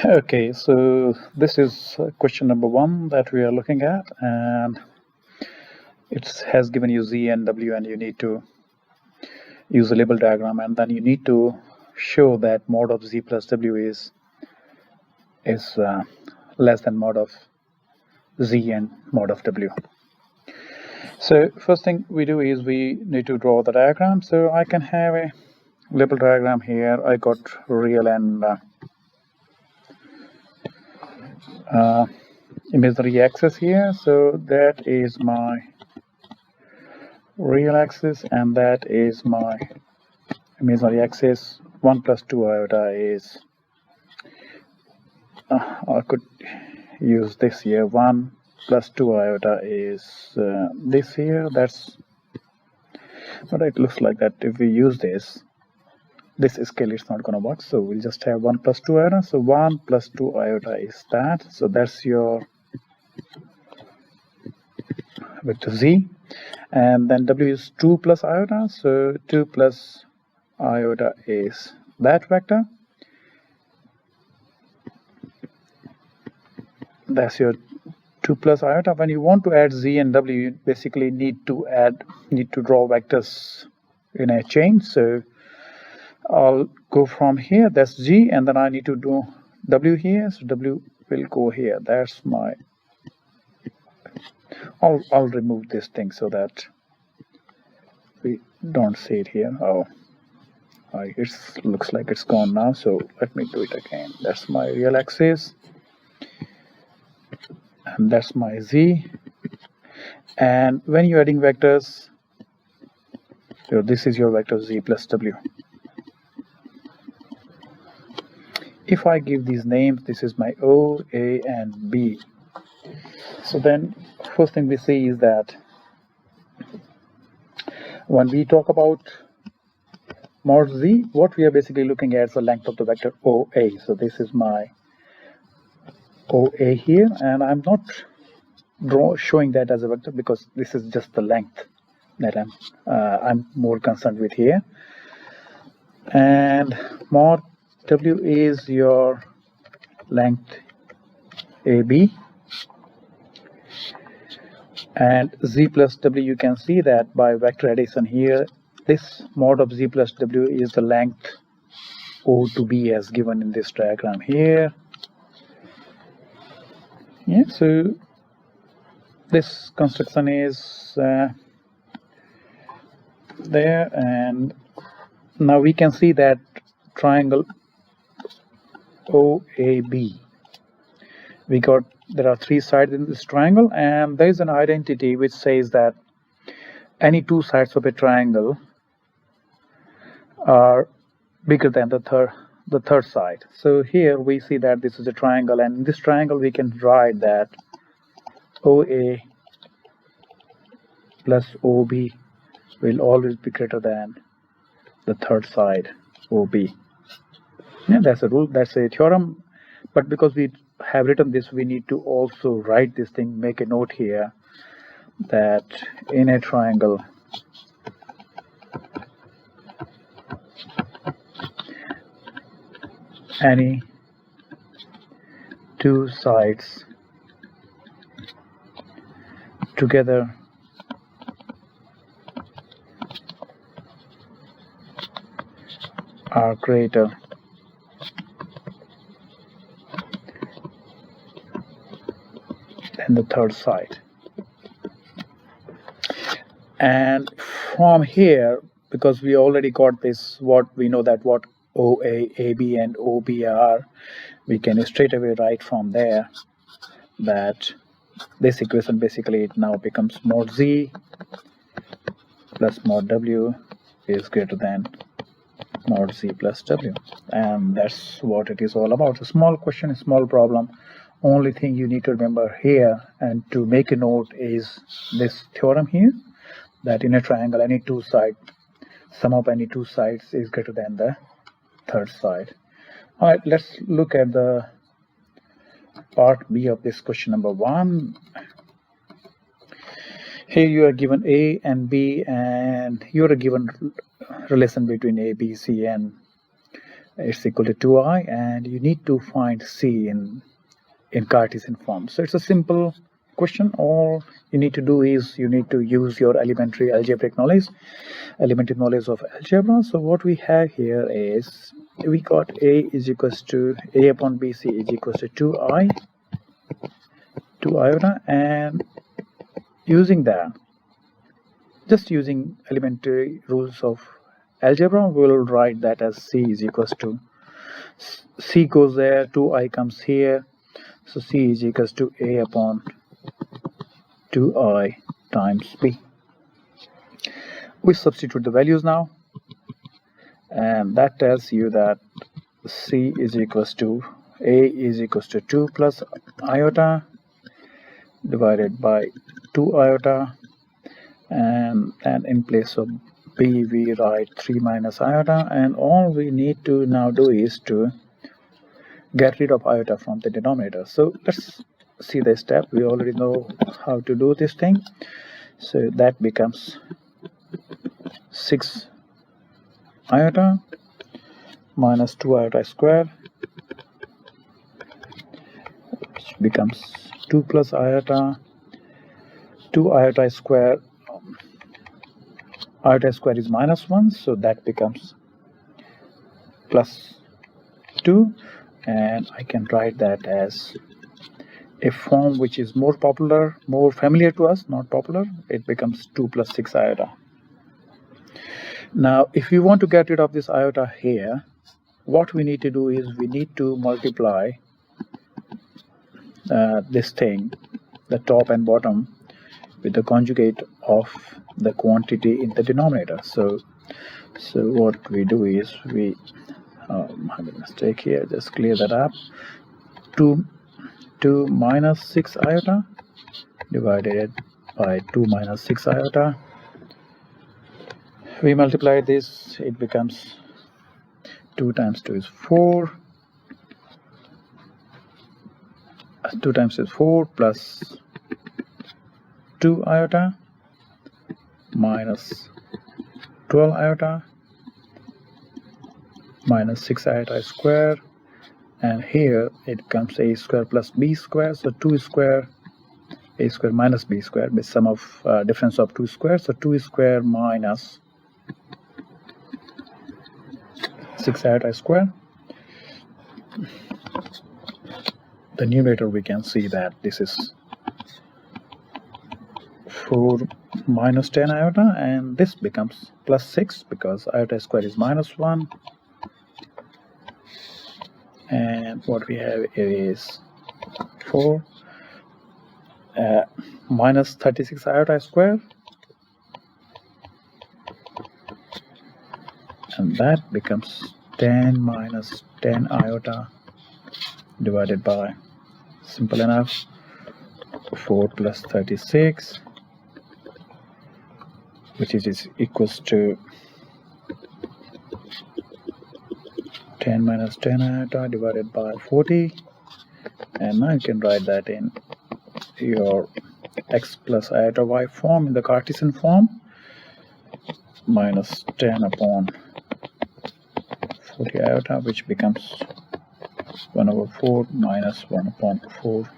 Okay, so this is question number 1 that we are looking at, and it has given you Z and W, and you need to use a label diagram, and then you need to show that mod of Z plus W is less than mod of Z and mod of W. So first thing we do is we need to draw the diagram. So I can have a label diagram here. I got real and imaginary axis here. So that is my real axis, and that is my imaginary axis. 1 plus 2 iota is I could use this here. 1 plus 2 iota is this here. That's but it looks like that if we use this scale, it's not going to work, so we'll just have 1 plus 2 iota. So 1 plus 2 iota is that, so that's your vector Z, and then W is 2 plus iota, so 2 plus iota is that vector. That's your 2 plus iota. When you want to add Z and W, you basically need to draw vectors in a chain. So I'll go from here, that's G, and then I need to do W here, so W will go here. That's my I'll remove this thing so that we don't see it here. It looks like it's gone now, so let me do it again. That's my real axis, and that's my Z. And when you're adding vectors, so this is your vector Z plus W. If I give these names, this is my O, A, and B. So then first thing we see is that when we talk about mod Z, what we are basically looking at is the length of the vector OA. So this is my OA here, and I'm not showing that as a vector because this is just the length that I'm more concerned with here. And mod W is your length AB, and Z plus W, you can see that by vector addition here, this mod of Z plus W is the length O to B as given in this diagram here. Yeah, so this construction is there, and now we can see that triangle OAB, there are 3 sides in this triangle, and there is an identity which says that any 2 sides of a triangle are bigger than the third side. So here we see that this is a triangle, and in this triangle we can write that OA plus OB will always be greater than the third side OB. Yeah, that's a rule, that's a theorem, but because we have written this, we need to also write this thing, make a note here that in a triangle any 2 sides together are greater than the third side. And from here, because we already got this, what we know that what OA, AB, and OB are, we can straight away write from there that this equation basically it now becomes mod Z plus mod W is greater than mod Z plus W, and that's what it is all about. A small question, a small problem. Only thing you need to remember here and to make a note is this theorem here, that in a triangle any 2 sides, sum of any 2 sides is greater than the third side. All right, let's look at the part B of this question number 1. Here you are given A and B, and you are given relation between A, B, C, and it's equal to 2i, and you need to find c in Cartesian form. So it's a simple question. All you need to do is you need to use your elementary algebraic knowledge, elementary knowledge of algebra. So what we have here is we got a is equals to a upon bc is equals to 2 iota, and using that, just using elementary rules of algebra, we'll write that as c is equals to, c goes there, 2i comes here, so c is equals to a upon 2i times b. We substitute the values now, and that tells you that c is equals to a is equals to 2 plus iota divided by 2 iota, and in place of b we write 3 minus iota, and all we need to now do is to get rid of iota from the denominator. So let's see the step. We already know how to do this thing. So that becomes 6 iota minus 2 iota square, which becomes 2 plus iota, 2 iota square. Iota square is minus 1, so that becomes plus 2, and I can write that as a form which is more popular, more familiar to us, not popular. It becomes 2 plus 6 iota. Now if you want to get rid of this iota here, what we need to do is we need to multiply this thing, the top and bottom, with the conjugate of the quantity in the denominator. So what we do is we I made a mistake here, just clear that up. 2 minus 6 iota divided by 2 minus 6 iota. We multiply this, it becomes 2 times 2 is 4. 2 times 2 is 4 plus 2 iota minus 12 iota minus 6 iota square, and here it comes a square plus b square, so 2 square, a square minus b square, with sum of difference of 2 squares, so 2 square minus 6 iota square. The numerator, we can see that this is 4 minus 10 iota, and this becomes plus 6 because iota square is minus 1, and what we have is 4 minus 36 iota square, and that becomes 10 minus 10 iota divided by, simple enough, 4 plus 36, which is equals to 10 minus 10 iota divided by 40, and now you can write that in your x plus iota y form, in the Cartesian form, minus 10 upon 40 iota, which becomes 1 over 4 minus 1 upon 4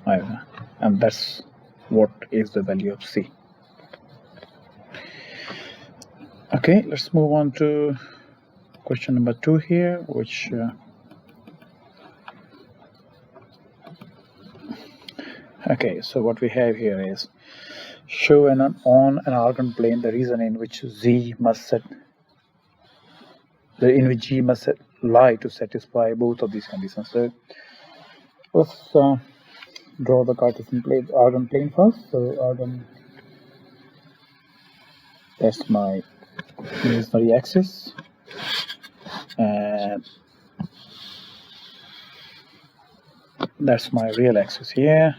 iota, and that's what is the value of c. Okay, let's move on to question number 2 here, which okay, so what we have here is show on an organ plane the region in which z must set, in which g must lie to satisfy both of these conditions. So let's draw the Cartesian plane, organ plane first. So organ, that's my imaginary axis, and that's my real axis here.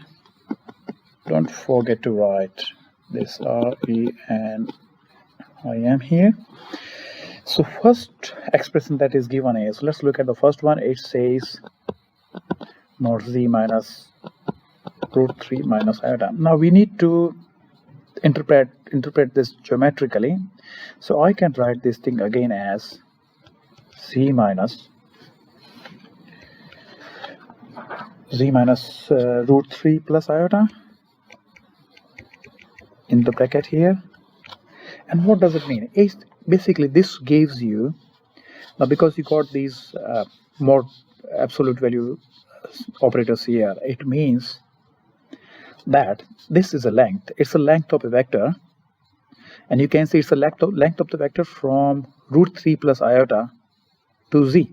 Don't forget to write this R, E, and I am here. So first expression that is given is, let's look at the first one. It says mod z minus root 3 minus iota. Now we need to interpret this geometrically, so I can write this thing again as c minus z minus root 3 plus iota in the bracket here. And what does it mean? It's basically this gives you, now because you got these more absolute value operators here, it means that this is a length. It's a length of a vector, and you can see it's a length of the vector from root 3 plus iota to z.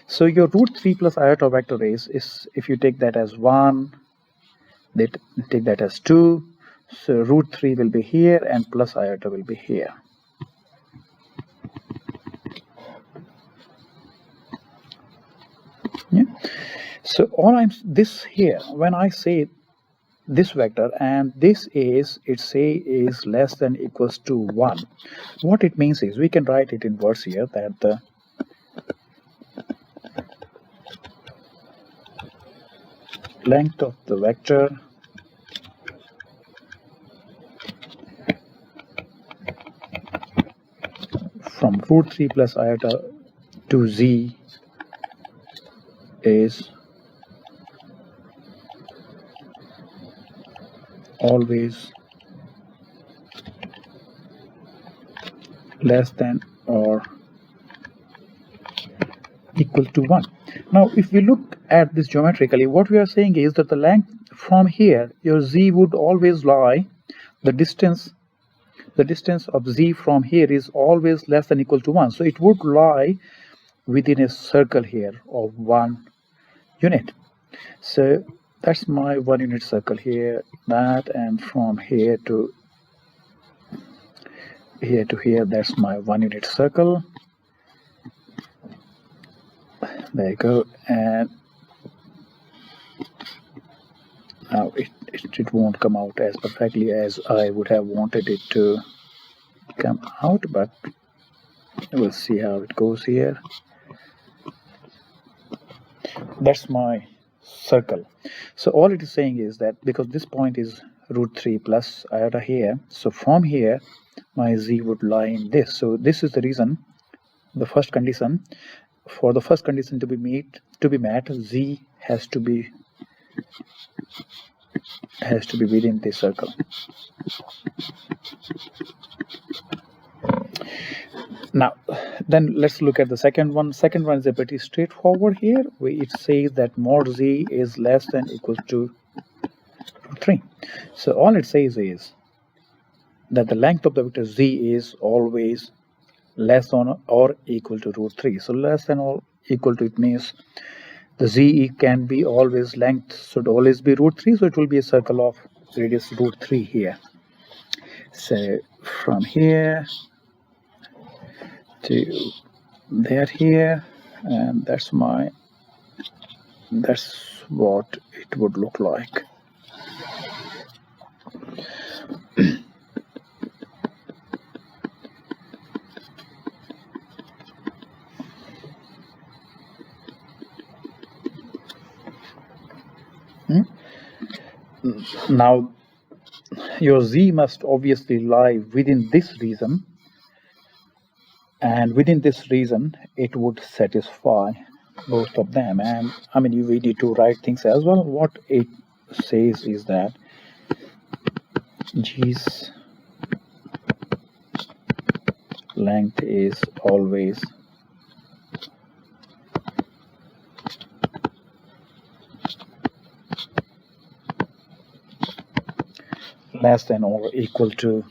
So your root 3 plus iota vector is if you take that as 1, they take that as 2, so root 3 will be here and plus iota will be here. Yeah. So all this here, when I say this vector and this is, it say is less than equals to 1, what it means is, we can write it in words here, that the length of the vector from root 3 plus iota to z is always less than or equal to 1. Now if we look at this geometrically, what we are saying is that the length from here, your z would always lie, the distance of z from here is always less than equal to 1, so it would lie within a circle here of 1 unit. So that's my 1 unit circle here, that, and from here to here, that's my 1 unit circle. There you go. And now it won't come out as perfectly as I would have wanted it to come out, but we'll see how it goes here. That's my circle. So all it is saying is that because this point is root 3 plus iota here, so from here my z would lie in this. So this is the reason, the first condition, for the first condition to be met, z has to be within this circle. Now then let's look at the second one. Second one is a pretty straightforward here, where it says that mod z is less than equal to root 3. So all it says is that the length of the vector z is always less than or equal to root 3. So less than or equal to, it means the z can be always, length should always be root 3, so it will be a circle of radius root 3 here. So from here to there here, and that's what it would look like. Now your z must obviously lie within this region, and within this region it would satisfy both of them. And I mean, we need to write things as well. What it says is that g's length is always less than or equal to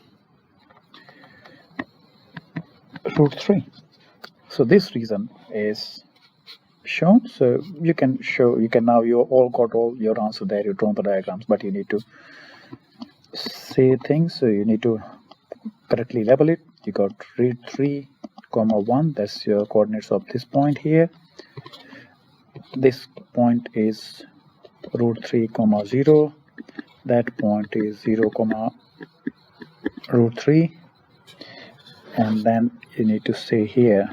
root 3. So this reason is shown. So you can now, you all got all your answer there, you drawn the diagrams, but you need to say things, so you need to correctly label it. You got root 3 comma 1, that's your coordinates of this point here. This point is root 3 comma 0, that point is 0 comma root 3, and then you need to say here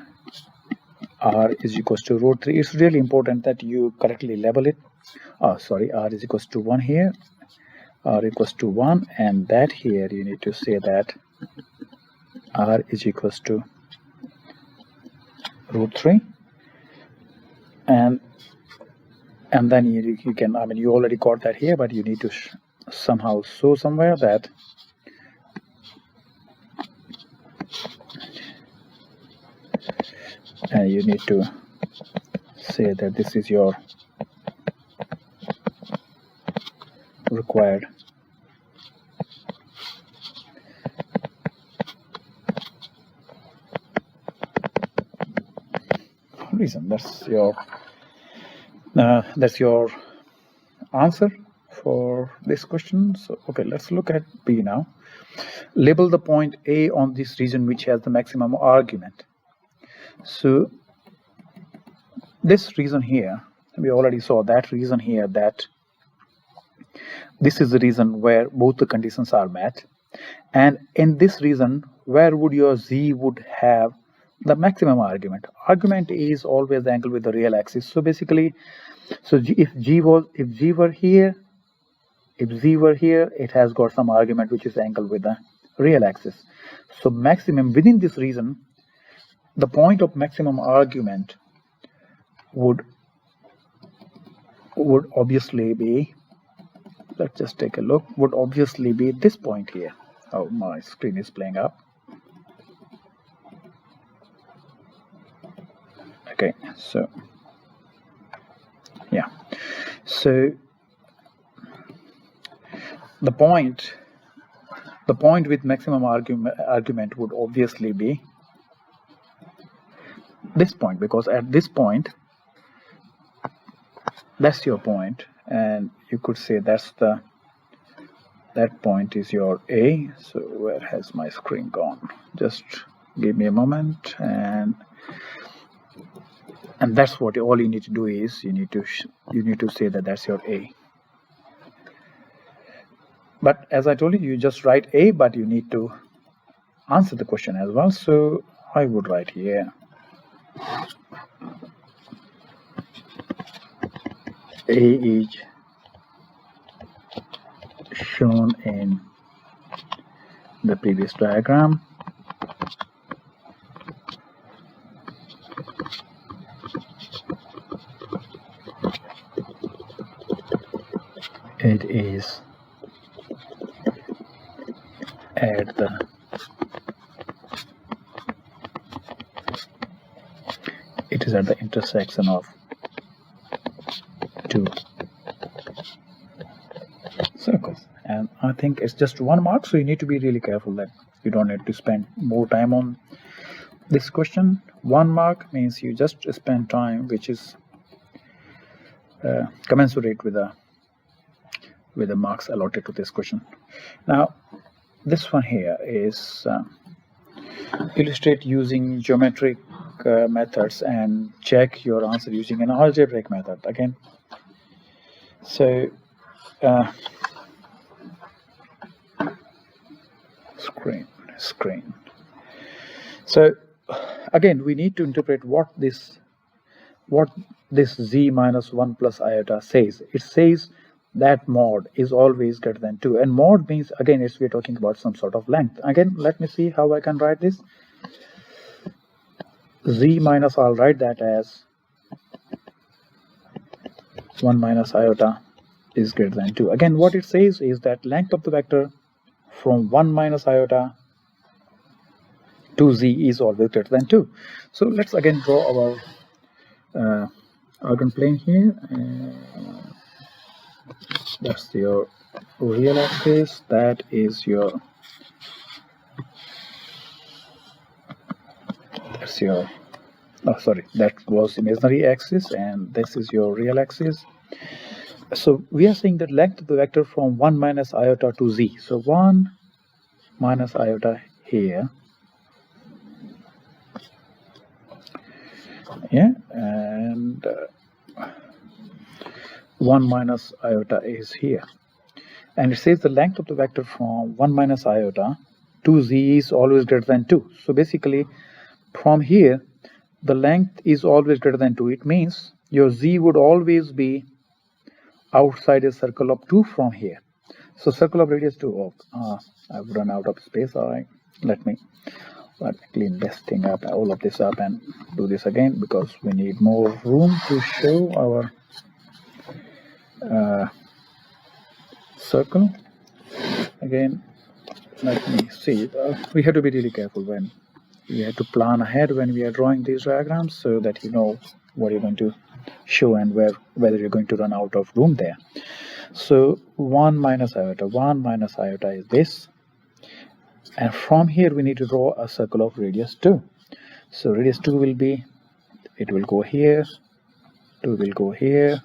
r is equals to root 3. It's really important that you correctly label it. R is equals to 1 here, r equals to 1, and that here you need to say that r is equals to root 3, and And then you can, I mean, you already got that here, but you need to somehow show somewhere that you need to say that this is your required reason. That's your answer for this question. So okay, let's look at B now. Label the point A on this region which has the maximum argument. So this region here, we already saw that region here, that this is the region where both the conditions are met, and in this region where would your Z would have the maximum argument. Argument is always the angle with the real axis. So basically, so if Z were here, it has got some argument which is angle with the real axis. So maximum within this region, the point of maximum argument would obviously be, let's just take a look, would obviously be this point here. Oh, my screen is playing up. Okay, so yeah, so the point with maximum argument would obviously be this point, because at this point, that's your point, and you could say that point is your A. So where has my screen gone? Just give me a moment, and that's what all you need to do is you need to say that that's your A. But as I told you, you just write A, but you need to answer the question as well. So I would write here A is shown in the previous diagram. It is at the intersection of two circles, and I think it's just 1 mark, so you need to be really careful that you don't need to spend more time on this question. 1 mark means you just spend time which is commensurate with the marks allotted to this question. Now this one here is illustrate using geometric methods and check your answer using an algebraic method again. So screen. So again, we need to interpret what this Z minus 1 plus iota says. It says that mod is always greater than 2, and mod means, again, we're talking about some sort of length. Again, let me see how I can write this. Z minus, I'll write that as 1 minus iota is greater than 2. Again, what it says is that length of the vector from 1 minus iota to Z is always greater than 2. So let's again draw our organ plane here. That's your real axis, that is your that was imaginary axis, and this is your real axis. So we are saying that length of the vector from 1 minus iota to Z. So 1 minus iota here, yeah, and 1 minus iota is here, and it says the length of the vector from 1 minus iota to Z is always greater than 2. So basically from here the length is always greater than 2. It means your Z would always be outside a circle of 2 from here. So circle of radius 2. I've run out of space. Let me clean this thing up, all of this up, and do this again, because we need more room to show our circle. Again, let me see. We have to be really careful when we have to plan ahead when we are drawing these diagrams, so that you know what you're going to show and whether you're going to run out of room there. So 1 minus iota is this, and from here we need to draw a circle of radius 2. So radius 2 will be, it will go here, 2 will go here,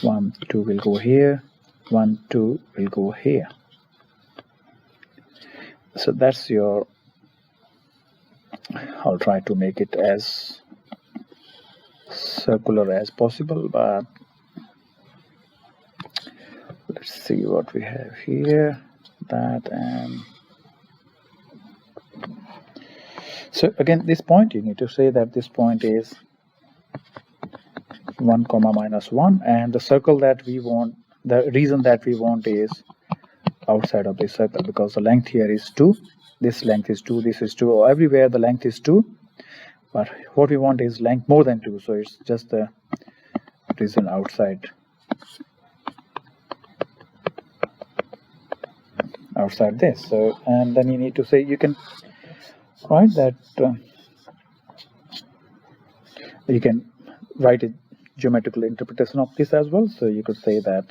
1, 2 will go here, 1, 2 will go here. So that's your, I'll try to make it as circular as possible, but let's see what we have here. That, and so again, this point, you need to say that this point is 1 comma minus 1, and the circle that we want, the reason that we want is outside of this circle, because the length here is 2, this length is 2, this is 2, everywhere the length is 2, but what we want is length more than 2, so it's just the reason outside this. So, and then you need to say, you can write that, you can write a geometrical interpretation of this as well. So you could say that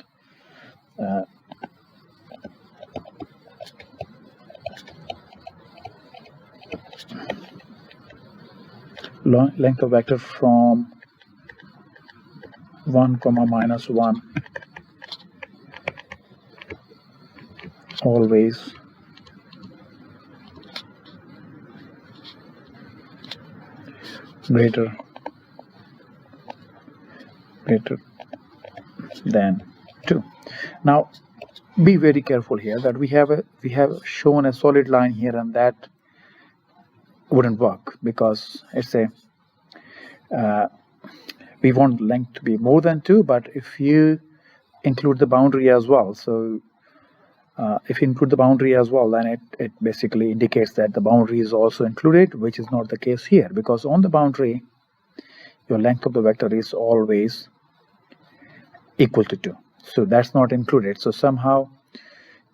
length of vector from 1 comma minus 1 always greater than 2. Now be very careful here that we have shown a solid line here, and that wouldn't work, because it's a we want length to be more than 2, but if you include the boundary as well, so if you include the boundary as well, then it basically indicates that the boundary is also included, which is not the case here, because on the boundary your length of the vector is always equal to 2, so that's not included. So somehow,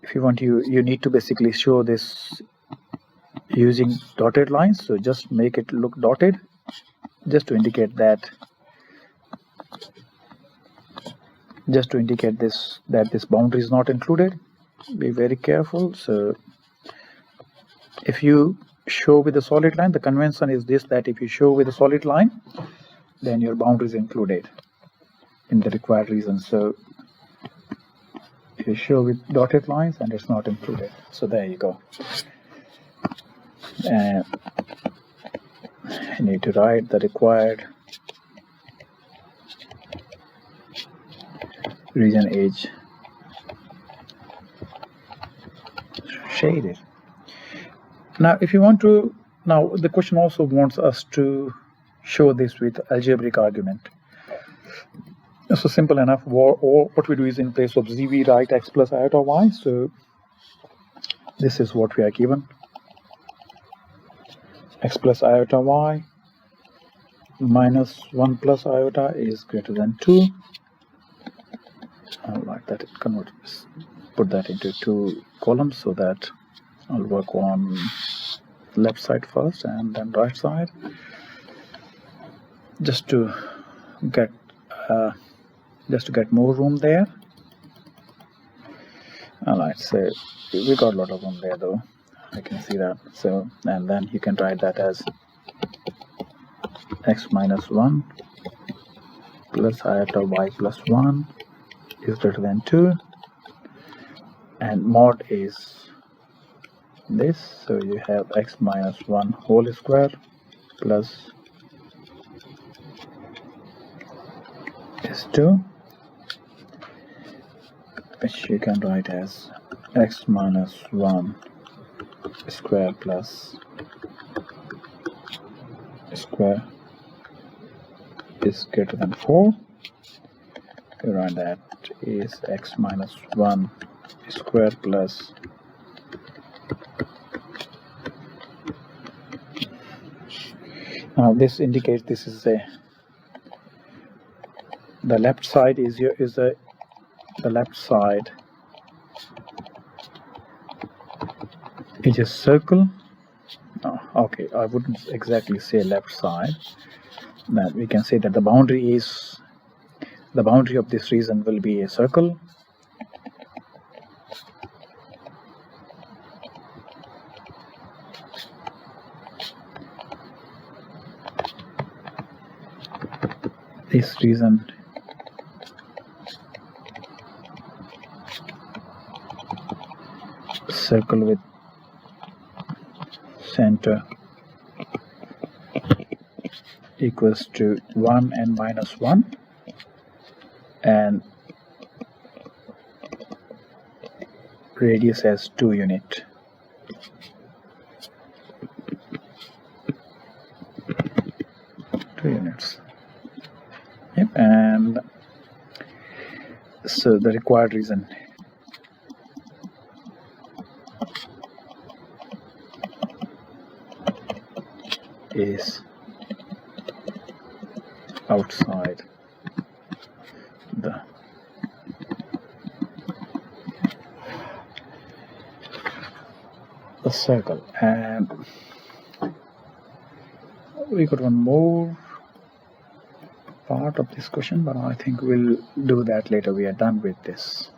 if you want, you need to basically show this using dotted lines. So just make it look dotted, just to indicate that, that this boundary is not included. Be very careful. So if you show with a solid line, the convention is this, that if you show with a solid line, then your boundary is included in the required region. So if you show with dotted lines, and it's not included. So there you go. And you need to write the required region edge shaded. Now if you want to, now the question also wants us to show this with algebraic argument. So simple enough, or what we do is, in place of z we write x plus iota y. So this is what we are given: x plus iota y minus 1 plus iota is greater than 2. I'll like that, put that into 2 columns, so that I'll work on left side first and then right side, just to get more room there. Alright, so we got a lot of room there though, I can see that. So, and then you can write that as x minus 1 plus iota y plus 1 is greater than 2, and mod is this, so you have x minus 1 whole square plus is 2, which you can write as x minus 1 square plus square is greater than 4. You write that is x minus 1 square plus now this indicates this is the left side is the left side is a circle. No, okay, I wouldn't exactly say left side. That we can say that the boundary of this region will be a circle. This region circle with center equals to 1 and minus 1, and radius as 2 unit. Yep, and so the required region is outside the circle. And we got one more part of this question, but I think we'll do that later. We are done with this.